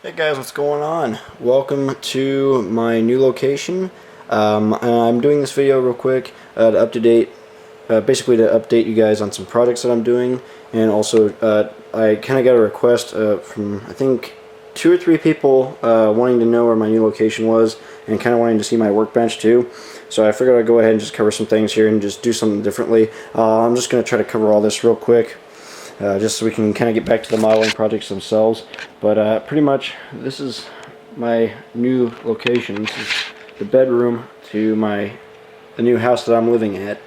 Hey guys, what's going on? Welcome to my new location. I'm doing this video real quick basically to update you guys on some projects that I'm doing, and also I kind of got a request from I think 2 or 3 people wanting to know where my new location was and kind of wanting to see my workbench too. So I figured I'd go ahead and just cover some things here and just do something differently. I'm just going to try to cover all this real quick. Just so we can kind of get back to the modeling projects themselves. But pretty much this is my new location. This is the bedroom to the new house that I'm living at,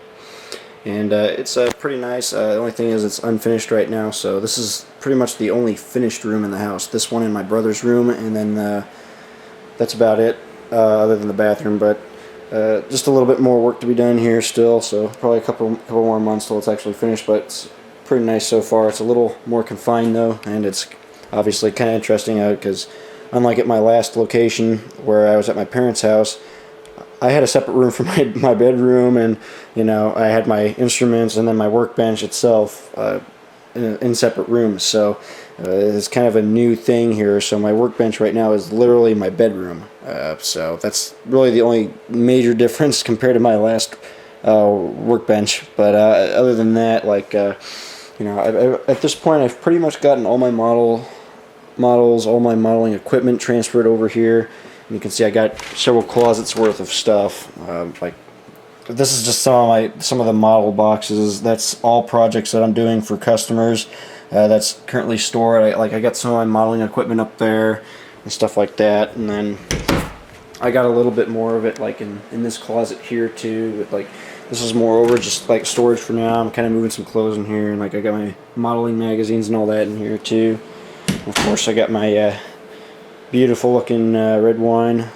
and it's pretty nice. The only thing is it's unfinished right now, so this is pretty much the only finished room in the house. This one and my brother's room, and then that's about it, other than the bathroom. But just a little bit more work to be done here still, so probably a couple more months till it's actually finished. But it's pretty nice so far. It's a little more confined though, and it's obviously kind of interesting because unlike at my last location where I was at my parents' house, I had a separate room for my bedroom, and I had my instruments and then my workbench itself in separate rooms. So it's kind of a new thing here. So my workbench right now is literally my bedroom. So that's really the only major difference compared to my last workbench. But other than that, at this point, I've pretty much gotten all my models, all my modeling equipment transferred over here. And you can see I got several closets worth of stuff. This is just some of the model boxes. That's all projects that I'm doing for customers. That's currently stored. I got some of my modeling equipment up there and stuff like that. And then I got a little bit more of it in this closet here too. But this is more over just storage for now. I'm kind of moving some clothes in here, and I got my modeling magazines and all that in here too. And of course, I got my beautiful looking red wine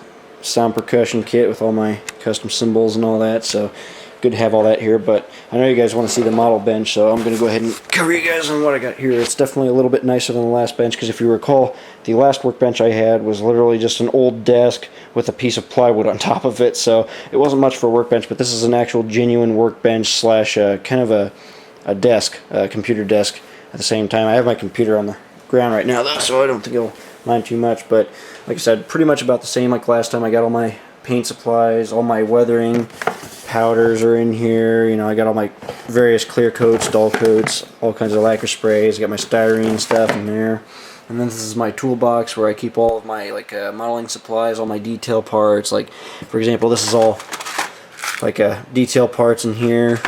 sound percussion kit with all my custom cymbals and all that. So good to have all that here. But I know you guys want to see the model bench, so I'm going to go ahead and cover you guys on what I got here. It's definitely a little bit nicer than the last bench, because if you recall, the last workbench I had was literally just an old desk with a piece of plywood on top of it, so it wasn't much for a workbench. But this is an actual genuine workbench slash kind of a desk, a computer desk at the same time. I have my computer on the ground right now though, so I don't think it'll mind too much. But like I said, pretty much about the same like last time. I got all my paint supplies, all my weathering powders are in here. I got all my various clear coats, dull coats, all kinds of lacquer sprays. I got my styrene stuff in there. And then this is my toolbox where I keep all of my modeling supplies, all my detail parts. Like, for example, this is all detail parts in here.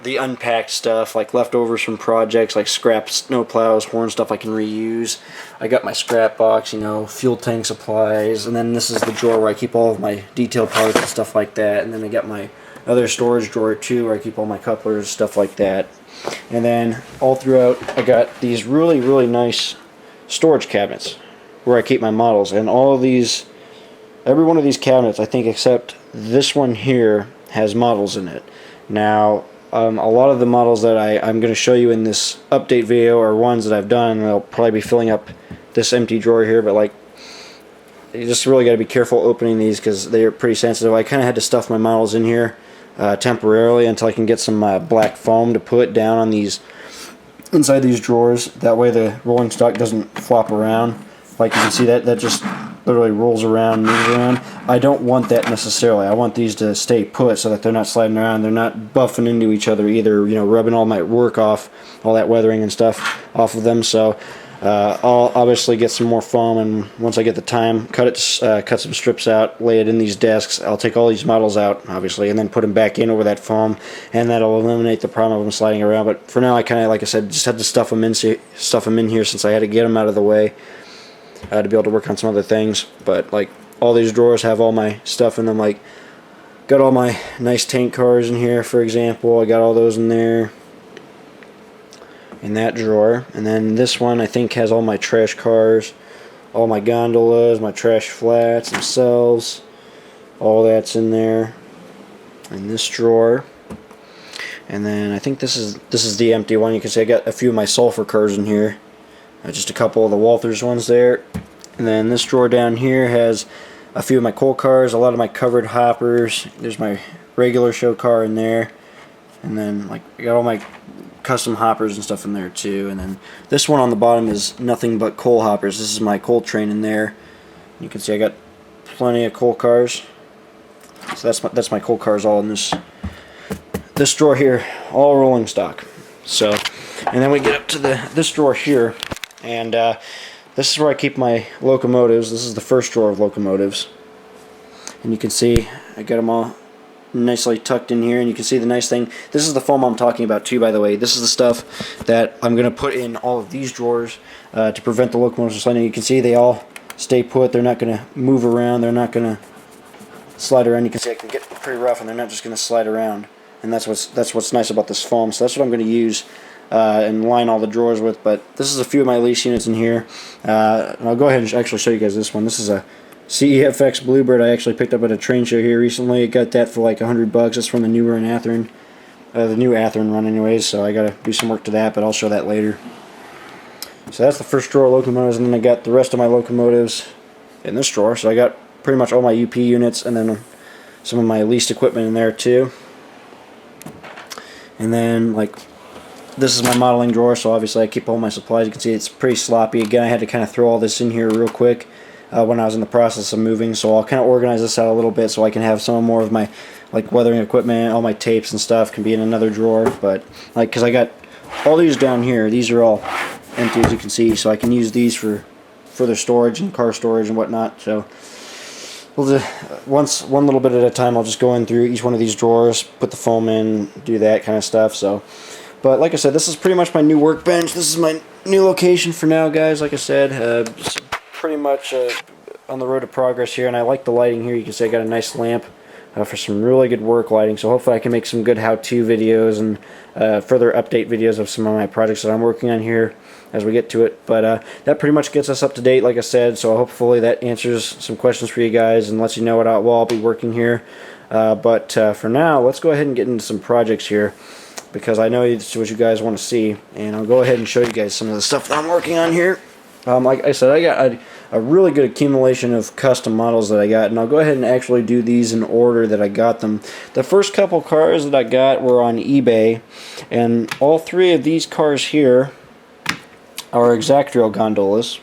The unpacked stuff, like leftovers from projects, like scrap snowplows, horn stuff I can reuse. I got my scrap box, fuel tank supplies, and then this is the drawer where I keep all of my detail parts and stuff like that. And then I got my other storage drawer too, where I keep all my couplers, stuff like that. And then all throughout, I got these really, really nice storage cabinets where I keep my models. And all of these, every one of these cabinets, I think except this one here, has models in it. Now, a lot of the models that I'm going to show you in this update video are ones that I've done. They'll probably be filling up this empty drawer here, but you just really got to be careful opening these because they're pretty sensitive. I kind of had to stuff my models in here temporarily until I can get some black foam to put down on these inside these drawers. That way the rolling stock doesn't flop around. Like you can see, that just literally rolls around, moves around. I don't want that necessarily. I want these to stay put so that they're not sliding around. They're not buffing into each other either, rubbing all my work off, all that weathering and stuff off of them. So I'll obviously get some more foam, and once I get the time, cut some strips out, lay it in these desks. I'll take all these models out, obviously, and then put them back in over that foam, and that'll eliminate the problem of them sliding around. But for now, I kind of, like I said, just had to stuff them in here since I had to get them out of the way to be able to work on some other things. But all these drawers have all my stuff in them. Got all my nice tank cars in here, for example. I got all those in there in that drawer. And then this one I think has all my trash cars, all my gondolas, my trash flats themselves. All that's in there in this drawer. And then I think this is the empty one. You can see I got a few of my sulfur cars in here. Just a couple of the Walthers ones there. And then this drawer down here has a few of my coal cars, a lot of my covered hoppers. There's my regular show car in there. And then I got all my custom hoppers and stuff in there too. And then this one on the bottom is nothing but coal hoppers. This is my coal train in there. You can see I got plenty of coal cars. So that's my coal cars all in this drawer here, all rolling stock. So, and then we get up to this drawer here, and this is where I keep my locomotives. This is the first drawer of locomotives, and you can see I got them all nicely tucked in here. And you can see the nice thing. This is the foam I'm talking about too, by the way. This is the stuff that I'm going to put in all of these drawers to prevent the locomotives from sliding. You can see they all stay put. They're not going to move around. They're not going to slide around. You can see I can get pretty rough, and they're not just going to slide around. And that's what's nice about this foam. So that's what I'm going to use and line all the drawers with. But this is a few of my lease units in here. And I'll go ahead and actually show you guys this one. This is a CEFX Bluebird I actually picked up at a train show here recently. I got that for like $100. It's from the new Athearn, the new Athearn run anyways. So I got to do some work to that, but I'll show that later. So that's the first drawer of locomotives, and then I got the rest of my locomotives in this drawer. So I got pretty much all my UP units, and then some of my leased equipment in there too. And then, like, this is my modeling drawer, so obviously I keep all my supplies. You can see it's pretty sloppy. Again, I had to kind of throw all this in here real quick when I was in the process of moving, so I'll kind of organize this out a little bit so I can have some more of my, like, weathering equipment, all my tapes and stuff can be in another drawer. But, like, because I got all these down here, these are all empty, as you can see, so I can use these for further storage and car storage and whatnot. So we'll just, one little bit at a time, I'll just go in through each one of these drawers, put the foam in, do that kind of stuff. So, but like I said, this is pretty much my new workbench. This is my new location for now, guys. Like I said, pretty much on the road to progress here, and I like the lighting here. You can see I got a nice lamp for some really good work lighting. So hopefully I can make some good how-to videos and further update videos of some of my projects that I'm working on here as we get to it. But that pretty much gets us up to date, like I said, so hopefully that answers some questions for you guys and lets you know what I'll be working here. But for now, let's go ahead and get into some projects here, because I know it's what you guys want to see, and I'll go ahead and show you guys some of the stuff that I'm working on here. Like I said, I got a really good accumulation of custom models that I got, and I'll go ahead and actually do these in order that I got them. The first couple cars that I got were on eBay, and all three of these cars here are Exactrail gondolas,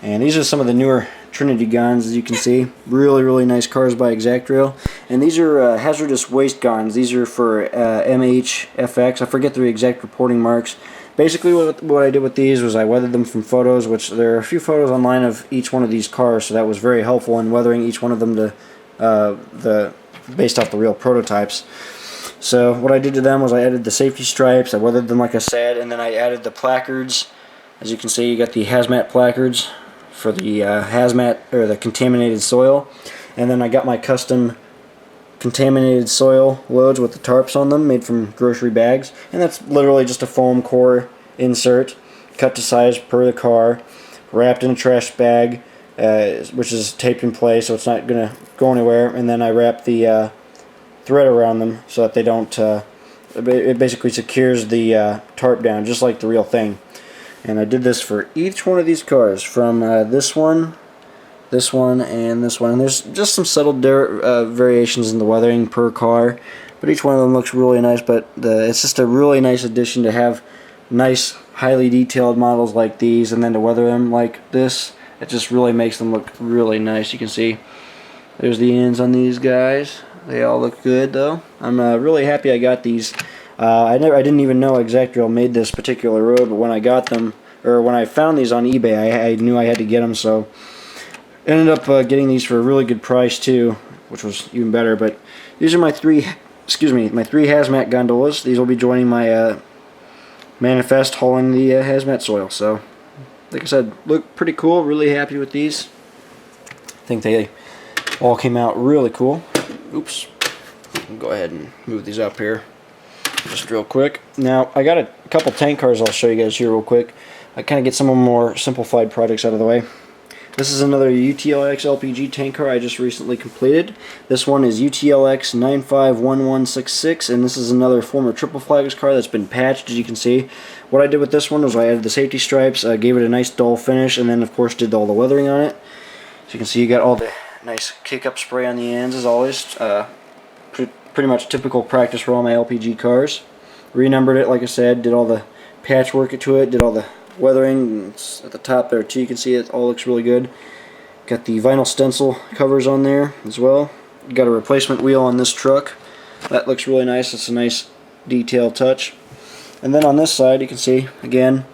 and these are some of the newer Trinity Gons, as you can see. Really nice cars by Exactrail. And these are hazardous waste Gons. These are for MHFX. I forget the exact reporting marks. Basically what I did with these was I weathered them from photos, which there are a few photos online of each one of these cars, so that was very helpful in weathering each one of them to based off the real prototypes. So what I did to them was I added the safety stripes, I weathered them like I said, and then I added the placards. As you can see, you got the hazmat placards for the hazmat, or the contaminated soil, and then I got my custom contaminated soil loads with the tarps on them, made from grocery bags, and that's literally just a foam core insert, cut to size per the car, wrapped in a trash bag, which is taped in place so it's not going to go anywhere, and then I wrap the thread around them so that they don't, it basically secures the tarp down just like the real thing. And I did this for each one of these cars, from this one, and this one. And there's just some subtle variations in the weathering per car, but each one of them looks really nice. But it's just a really nice addition to have nice, highly detailed models like these, and then to weather them like this, it just really makes them look really nice. You can see there's the ends on these guys. They all look good though. I'm really happy I got these. I didn't even know Exactrail made this particular road, but when I got them, or when I found these on eBay, I knew I had to get them, so I ended up getting these for a really good price too, which was even better. But these are my three hazmat gondolas. These will be joining my manifest hauling the hazmat soil. So, like I said, look pretty cool. Really happy with these. I think they all came out really cool. Oops. I'll go ahead and move these up here just real quick. Now, I got a couple tank cars I'll show you guys here real quick. I kind of get some of the more simplified projects out of the way. This is another UTLX LPG tank car I just recently completed. This one is UTLX 951166, and this is another former Triple Flags car that's been patched, as you can see. What I did with this one was I added the safety stripes, gave it a nice dull finish, and then of course did all the weathering on it. So you can see you got all the nice kick-up spray on the ends, as always. Pretty much typical practice for all my LPG cars. renumbered it, like I said, did all the patchwork to it, did all the weathering. It's at the top there too, you can see it all looks really good. Got the vinyl stencil covers on there as well. Got a replacement wheel on this truck. That looks really nice. It's a nice detail touch. And then on this side, you can see, again,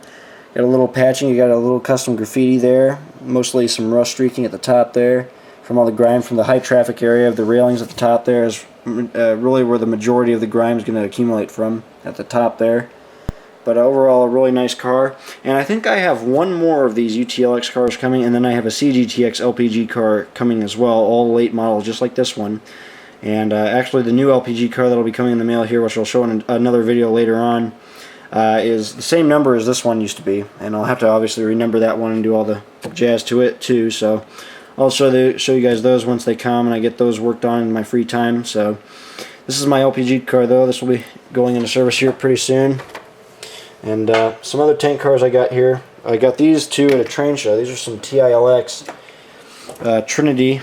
got a little patching. You got a little custom graffiti there. Mostly some rust streaking at the top there from all the grime from the high traffic area of the railings at the top there is really where the majority of the grime is going to accumulate from, at the top there. But overall, a really nice car. And I think I have one more of these UTLX cars coming, and then I have a CGTX LPG car coming as well, all late model, just like this one. And actually, the new LPG car that will be coming in the mail here, which I'll show in another video later on, is the same number as this one used to be. And I'll have to obviously renumber that one and do all the jazz to it too. So I'll show you guys those once they come and I get those worked on in my free time. So this is my LPG car though. This will be going into service here pretty soon. And some other tank cars I got here. I got these two at a train show. These are some TILX Trinity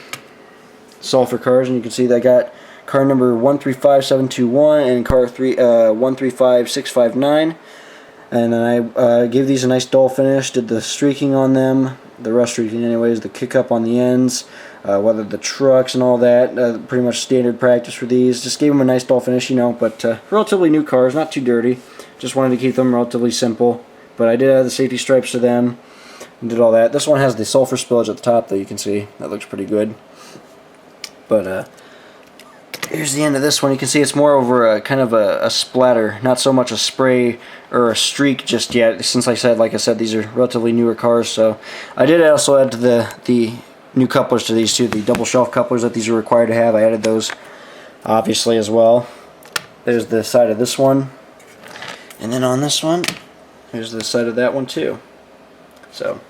sulfur cars, and you can see that I got car number 135721 and car 135659. And then I gave these a nice dull finish, did the streaking on them, the rust streaking anyways, the kick up on the ends, weathered the trucks and all that, pretty much standard practice for these. Just gave them a nice dull finish, you know, but relatively new cars, not too dirty. Just wanted to keep them relatively simple, but I did add the safety stripes to them and did all that. This one has the sulfur spillage at the top that you can see. That looks pretty good. But here's the end of this one. You can see it's more over a kind of a splatter, not so much a spray or a streak just yet. Since like I said, these are relatively newer cars. So I did also add to the new couplers to these too, the double shelf couplers that these are required to have. I added those obviously as well. There's the side of this one. And then on this one, here's the side of that one too. So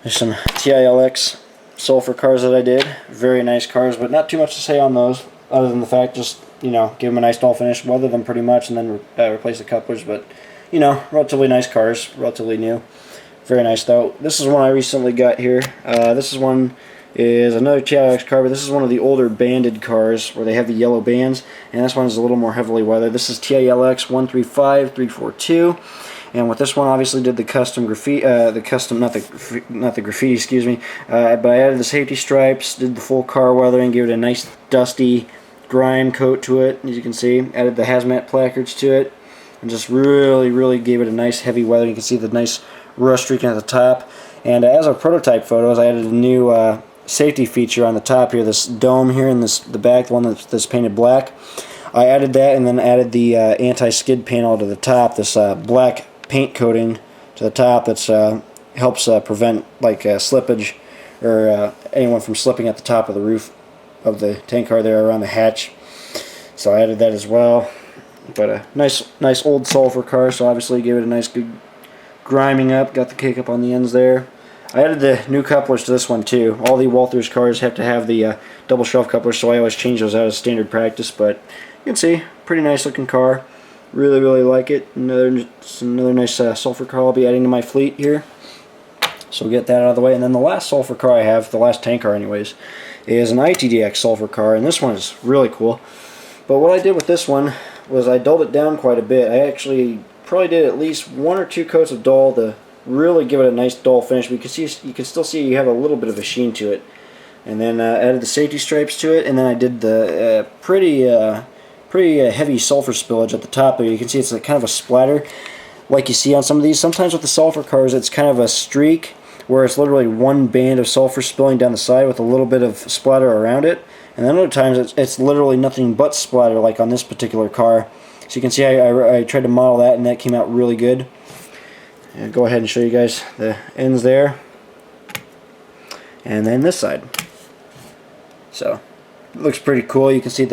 there's some TILX sulfur cars that I did. Very nice cars, but not too much to say on those, other than the fact just, you know, give them a nice dull finish, weather them pretty much, and then replace the couplers. But, you know, relatively nice cars, relatively new. Very nice though. This is one I recently got here. This is another TILX car, but this is one of the older banded cars where they have the yellow bands, and this one is a little more heavily weathered. This is TILX 135342, and with this one, obviously did the custom graffiti, not the graffiti, excuse me, but I added the safety stripes, did the full car weathering, gave it a nice dusty grime coat to it, as you can see. Added the hazmat placards to it, and just really gave it a nice heavy weathering. You can see the nice rust streaking at the top. And as a prototype photos, I added a new safety feature on the top here, this dome here in the back, the one that's painted black. I added that, and then added the anti-skid panel to the top, this black paint coating to the top that's helps prevent like slippage or anyone from slipping at the top of the roof of the tank car there around the hatch. So I added that as well. But a nice old sulfur car, so obviously gave it a nice good griming up, got the kick up on the ends there. I added the new couplers to this one too. All the Walthers cars have to have the double shelf couplers, so I always change those out as standard practice. But you can see, pretty nice looking car. Really like it. Another nice sulfur car I'll be adding to my fleet here. So we'll get that out of the way. And then the last sulfur car I have, the last tank car anyways, is an ITDX sulfur car, and this one is really cool. But what I did with this one was I dulled it down quite a bit. I actually probably did at least 1 or 2 coats of dull to really give it a nice dull finish. But you can still see you have a little bit of a sheen to it. And then added the safety stripes to it, and then I did the pretty heavy sulfur spillage at the top there. You can see it's kind of a splatter like you see on some of these. Sometimes with the sulfur cars it's kind of a streak where it's literally one band of sulfur spilling down the side with a little bit of splatter around it. And then other times it's literally nothing but splatter, like on this particular car. So you can see I tried to model that, and that came out really good. And go ahead and show you guys the ends there. And then this side. So it looks pretty cool. You can see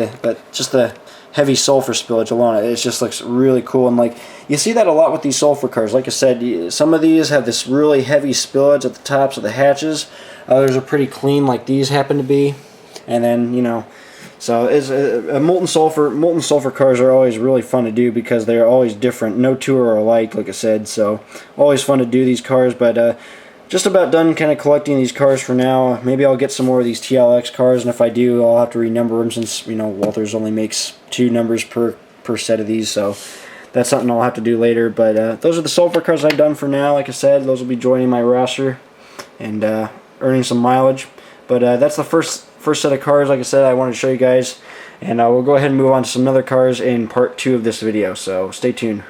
just the heavy sulfur spillage alone. It just looks really cool, and like you see that a lot with these sulfur cars. Like I said, some of these have this really heavy spillage at the tops of the hatches. Others are pretty clean, like these happen to be. And then, you know, so it's molten sulfur cars are always really fun to do because they're always different. No two are alike, like I said. So always fun to do these cars. But just about done kind of collecting these cars for now. Maybe I'll get some more of these TLX cars, and if I do, I'll have to renumber them since, you know, Walthers only makes 2 numbers per set of these. So that's something I'll have to do later. But those are the sulfur cars I've done for now. Like I said, those will be joining my roster and earning some mileage. But that's the first set of cars. Like I said, I wanted to show you guys, and we'll go ahead and move on to some other cars in part 2 of this video. So stay tuned.